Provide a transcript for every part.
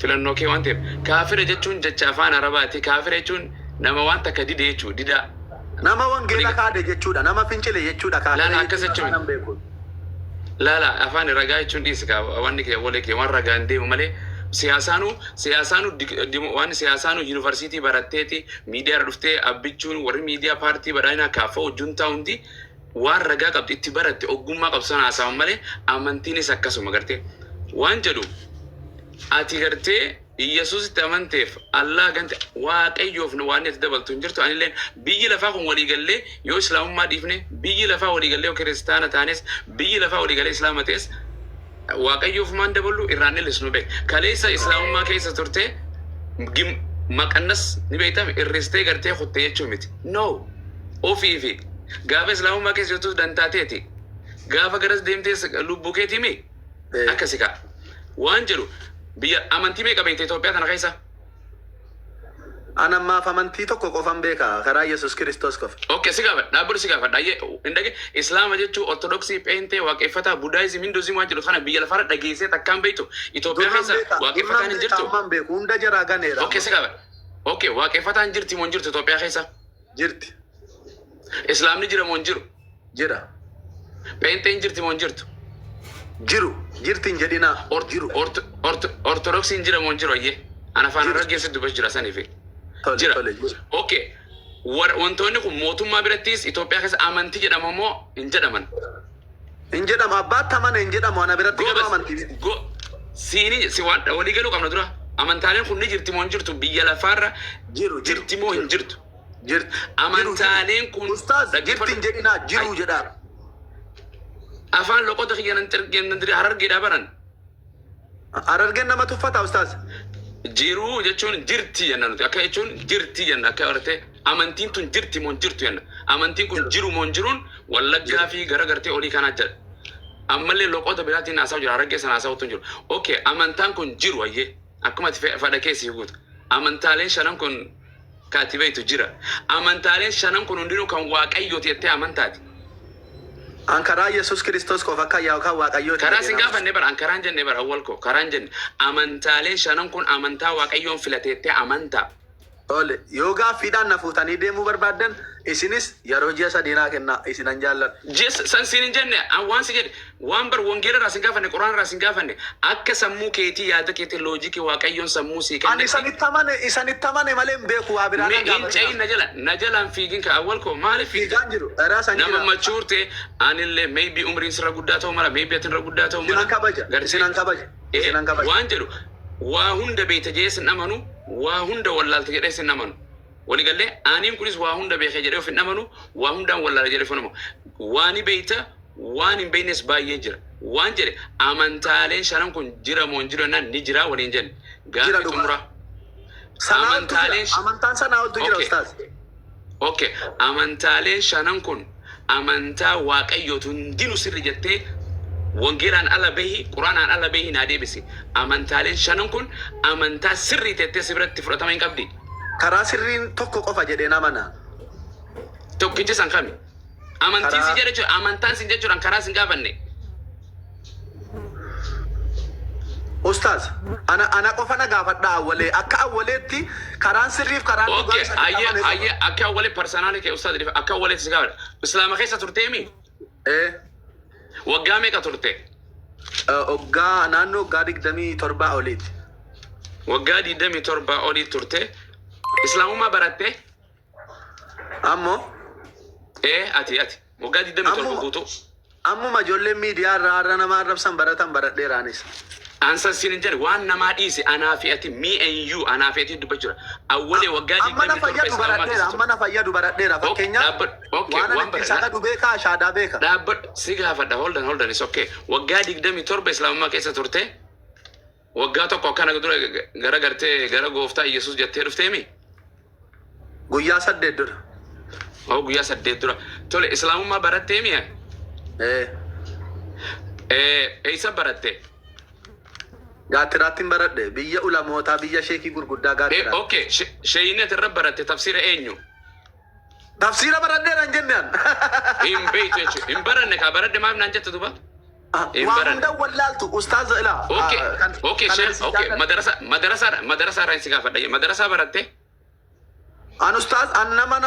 filannoo kee waan ta'eef kaafira jechuun jecha afaan arabaati. Kaafira jechuun nama waan takka dide jechuudha. Dida nama wangeela kaade jechuudha. Nama fincile jechuudha. Laala akkas jechuun laala afaan ragaa jechuun dhiisika wanni kee wale kee waan ragaan deemu malee siyaasaanu waan siyaasaanu yuunivarsiitii baratteeti miidiyaa dhuftee abbichuun warri miidiyaa paartii badhaadhinaa kaafaa wajjin taa'undi waan ragaa qabdi itti baratte ogummaa qabsan haasa'an malee amantiinis akkasuma gartee waan jedhu ati gartee Yesuus itti amanteef Allah gante waaqayyoof waan itti dabaltu hin jirtu anillee biyyi lafaa kun walii gallee yoo islaamummaa dhiifne biyyi lafaa walii gallee yoo kiristaana taanes biyyi lafaa walii gallee islaama ta'es waaqayyoof maan daballu irraan illisnu beek kaleessa islaamummaa keessa turte maqannas ni beektam irristee gartee kutte jechuu miti no ofiifi gaafa islaamummaa keessa jirtus dantaateeti gaafa garas deemtees lubbuu keetii mi akkasi kaa waan jedhu biyya amantii meeqa beekte Itoophiyaa kana keessa? Ana ammaaf amantii tokko qofan beeka karaa Yesuus Kiristoos qofa. Okay, si gaafa dhaabbatu si gaafa indage islaama jechuun ortodoksii peentee waaqeffataa budaayizim hinduuzim waan jedhu kana biyya lafaarra dhageessee takkaan beektu Itoophiyaa keessa waaqeffataan hin jirtu. Amman beeku hunda jaraa ganeera. Okay, si gaafa. Okay, waaqeffataan jirti moo hin jirtu Itoophiyaa keessa? Jirti. Islaamni jira moo hin jiru? Jira. Peenteen jirti moo hin jirtu? Jiru. Jirtiin jedhina. Jiru. Ortodoksiin jira moo hin jiru ayyee? Ana afaan argeessi dubbas jira saniifi. Jira. Okay. Wantoonni kun mootummaa birattis Itoophiyaa keessa amantii jedhama moo hin jedhaman? Hin jedhama. Abbaatti amana hin jedhamu. Ana biratti garuu amantii. Siini si waan walii galuu qabna dura. Amantaaleen kun ni jirti moo hin jirtu biyya lafaarra jirti moo hin jirtu? Jirti. Amantaaleen kun ustaaz jirtiin jedhina jiru jedha. Afaan loqota xiyyaanaan harargeedhaa baran. Harargeen nama tuffata ustaaz. Jiru jechuun jirti jenna nuti akka jechuun jirti jenna akka bartee amantiin tun jirti moo jirtu jenna amantiin kun jiru moo jiruun wallaggaa fi gara gartee olii kanaa jedha ammallee loqota biraatiin haasa'u jira harargee sana haasa'utu jiru okay amantaan kun jiru ayyee akkuma fadha keessi guutu amantaaleen shanan kun kaati beektu jira amantaaleen shanan kun hundinuu kan waaqayyooti jettee amantaati. Ankaraa Yesuus Kiristoos qofa akka yookaan waaqayyooti. Karaa sin gaafanne bara ankaraan jenne bara awwal koo karaan jenne amantaaleen shanan kun amantaa waaqayyoon filateettee amantaa. Ole yoo gaaffiidhaan na fuutanii deemuu barbaadan isinis yeroo ji'a sadiinaa kennaa isinan jaalladha. San siin hin jenne waan si jedhe waan bar wangeela irraa sin gaafanne quraan irraa sin gaafanne akka sammuu keetii yaada keetii loojikii waaqayyoon sammuu sii kenne. Ani isanitti amane malee hin beeku waa biraan gaafata. Na jalaan fiigin ka awwal koo maaliif fiigaan jiru. Nama machuurte anillee maybe umriin sirra guddaa ta'u mala maybe atin irra guddaa ta'u mala. Sinan kabaja. Waan jedhu waa hunda beekta jeesin amanu waa hunda wallaalta jedhee sin amanu. Waliigallee aaniin kunis waa hunda beekee jedhee of hin amanu waa hundaan wallaala jedhee of hin amanu. Waani beekta waan hin beeknes baay'ee jira. Waan jedhe amantaaleen shanan kun jira moo hin jiru jennaan ni jira waliin jenne. Gaafa xumura. Amantaan sanaa oltu jira ustaaz. Okay, amantaaleen shanan kun amantaa waaqayyootu hundinuu sirri jettee wangeelaan ala bahi quraanaan ala bahi naa deebisi amantaaleen shanan kun amantaa sirrii tettee si biratti fudhatama hin qabdi. Karaa sirriin tokko qofa jedhee namana. Tokkichi san kami amantiin si jedhe jechuudha amantaan si jechuudhaan karaa sin gaafanne. Ustaaz ana qofa na gaafadha awwalee akka awwaleetti karaan sirriif karaan dhugaa isa ayye akka awwalee personaali kee ustaaz akka awwalee si gaafadha islaama keessa turteemi. Waggaa meeqa turte? Waggaa naannoo waggaa 27 oliiti. Waggaa 27 olii turte. Islaamummaa baratte? Ammoo? Ati waggaa 27 guutuu. Ammuma ijoolleen miidiyaa irraa nama arrabsan baratan baradheeraanis. Ansan siin jedhe waan namaa dhiise anaa fi ati me and you anaa fi ati dubbachuu awwalee waggaa 27 amma na fayyadu baradheera fakkeenyaaf waan itti sagadu beekaa shaadaa beeka. Si gaafadha holdan is okay waggaa 27 islaamummaa keessa turte waggaa tokko akkana dura gara gartee gara gooftaa Yesuus jettee dhufteemi. Guyyaa 8 dura. Guyyaa 8 dura. Tole islaamummaa baratteemi? Eessa baratte? Gaatiraattiin baradhe biyya ulamootaa biyya sheekii gurguddaa gaatiraatti. Okay, sheeyyinet irra baratte tafsiira eenyu? Tafsiira baradheera hin jennaan. Hin beektu jechuudha. Hin baranne kaa baradhe maaf naan jette duba? waan hunda wallaaltu ustaaza ilaa. Okay, sheekh. Okay, madarasa irraa si gaafadha. Madarasa baratte? An ustaaz an nama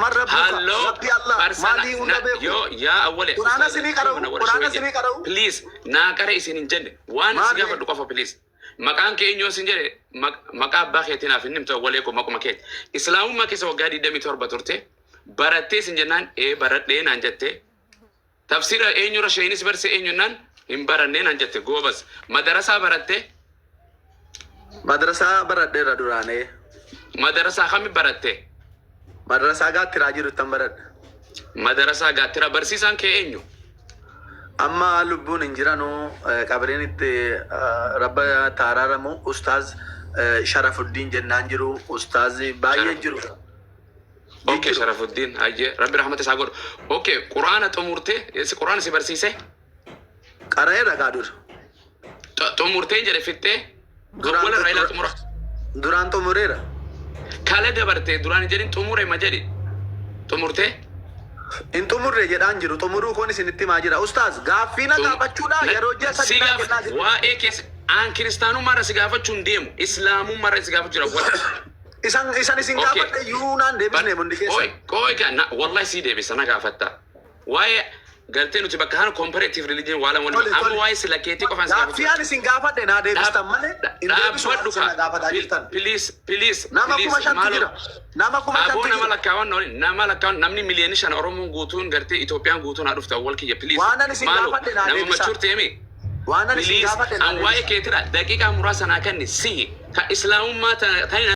marra buka. Rabbi Allah. Mali hunda beeku. Yo ya awwale. Qur'aana sinii qara'u. Please naa qara isin hin jenne. Waan si gaafadhu qofa please. Maqaan kee eenyu sin jedhe maqaa abbaa keetiin hafi nimta awwalee ko maquma keeti. Islaamummaa keessa waggaa 27 turte. Barattee sin jennaan baradhee naan jette. Tafsira eenyu rasheenis barse eenyu naan hin barannee naan jette goobas. Madarasaa baratte? Madarasaa baradheera duraanee. Madarasaa kami baratte? Madarasaa gaattiraa jiruttan baradhe. Madarasaa gaattiraa barsiisaan kee eenyu? Amma lubbuun hin jiranu qabreen itti rabba taaraaramu ustaaz Sharafuddin jennaan jiru ustaaz baay'ee jiru. Okay, Sharafuddin ayye rabbi rahmat isaa godhu. Okay, Qur'aana xumurte Qur'aana si barsiise? Qara'eera gaadur. Xumurtee jedhe fittee? Wala Raayilaa xumura. Duraan xumureera. Kale dabarte duraan jedhin xumure ma jedhi? Xumurtee? In xumurre jedhaan jiru xumuruu koon isinitti maa jira ustaaz gaaffiina gaafachuudha yeroo ji'a sadii kennaa jiru. Waa'ee keessa aan kiristaanummaa irra si gaafachuun deemu islaamummaa irra si gaafachuudha wala. Isin gaafadhe yuunaan deebisnee mundi keessa. Qoy kana wallahi si deebisa na gaafatta. Waa'ee galtee nuti bakka kana comparative religion wala wani amma waa'ee sila keetii qofaan si gaafatu. Gaaffiyaan isin gaafadhe naa deebistan malee in deebisu sana gaafataa jirtan. Please. Nama kuma shanti jira. Nama kuma shanti jira. Nama lakkaawwan namni miliyoona 5 Oromoon guutuun gartee Itoophiyaan guutuun haa dhufte awwal kiyya please. Waanan isin gaafadhe naa deebisa. Nama machuur teemi. Waanan isin gaafadhe naa deebisa. An waa'ee keetira daqiiqaa muraasa naa kenni si ka islaamummaa ta'in